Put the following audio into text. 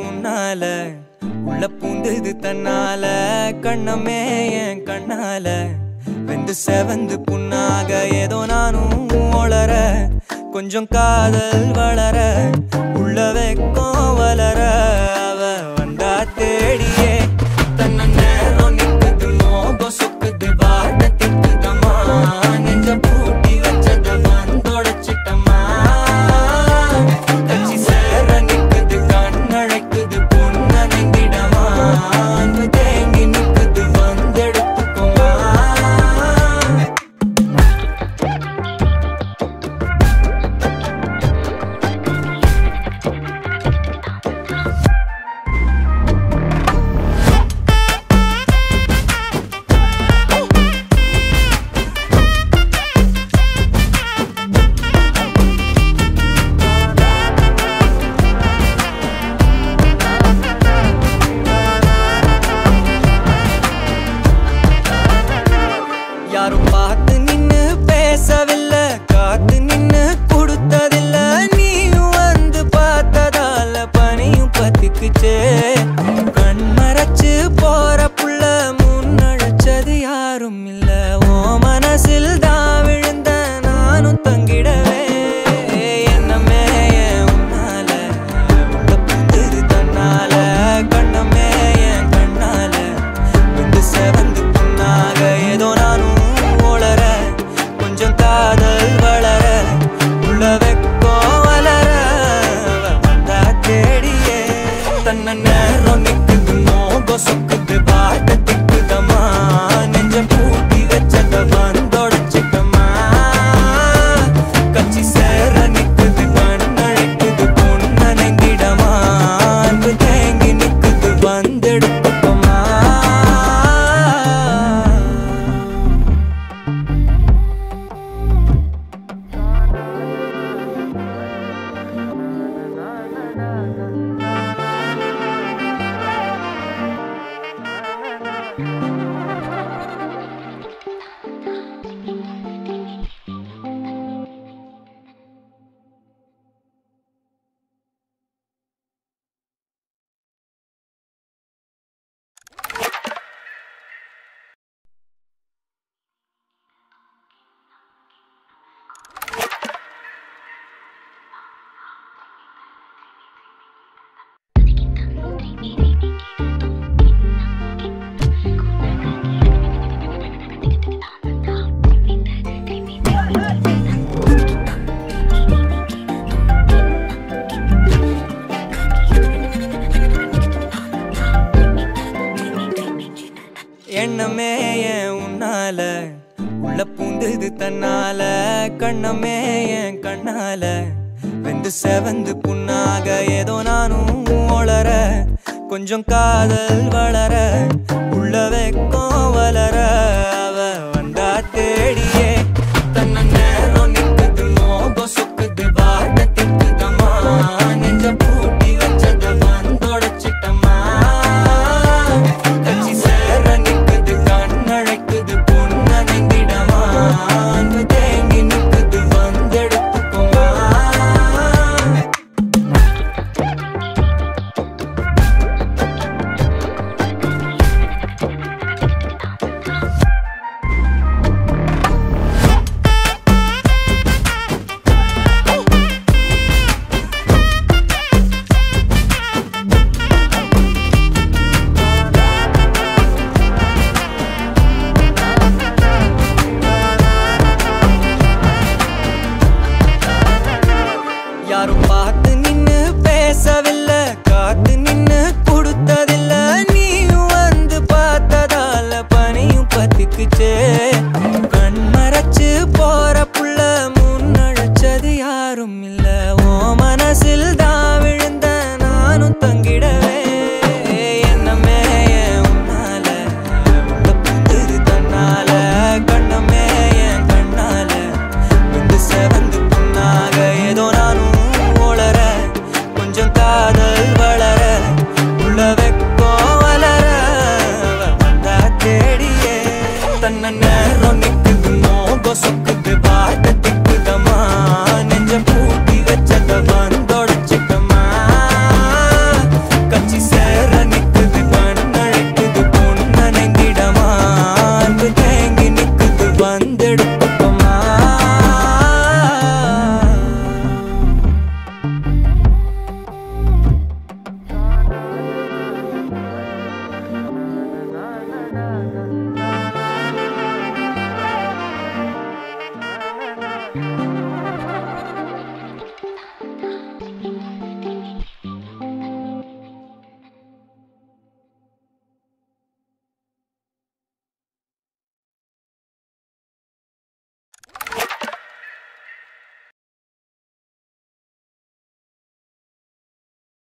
உன்னால உள்ள பூந்தது தன்னால கண்ணமே என் கண்ணால வெந்து செவந்து புண்ணாக ஏதோ நானும் ஒளர கொஞ்சம் காதல் வளர உள்ள வெக்கம் வளர அவ வந்தா தேடியே தன்ன நேரம் நிக்குது மோகம் சொக்குது வாட்ட திக்குதம்மா நெஞ்ச பூட்டி வச்சத வந்தொடச்சிட்டம்மா கட்சி சேர நிக்குது கண்ணழைக்குது பொண்ண நெங்கிடமா அன்பு தேங்கி நிக்குது வந்தெடுத்துக்குமா யாரும் பார்த்து நின்னு பேசவில்லை காத்து நின்னு கொடுத்ததில்ல நீயும் வந்து பார்த்ததால பனியும் பத்திக்குச்சே கண் மறைச்சு போற புள்ள முன்னழைச்சது யாரும் இல்ல ஓ மனசில் தான் விழுந்த நானும் தங்கிடவே என்னமே உன்னால உள்ள புந்தது தன்னால கண்ணமே என் கண்ணால வந்து செவந்து புண்ணாக ஏதோ நானும் கொஞ்சம் காதல் வளர உள்ள வெக்கோ வளர வந்தா தேடியே தன்ன நேரம் நிக்குது மோகம் சொக்குது பாட்ட திக்குதம்மா நெஞ்சம் பூட்டி வச்சத வந்தொடச்சிட்டம்மா கட்சி சேர நிக்குது கண்ணழைக்குது பொண்ண நெங்கிடமா அன்பு தேங்கி நிக்குது வந்தெடுத்துக்கம்மா எண்ணமே உன்னால உள்ள பூந்தது தன்னால கண்ணமே என் கண்ணால வெந்து செவந்து புண்ணாக ஏதோ நானும் ஒளர கொஞ்சம் காதல் வளர உள்ள வெக்கம் வளர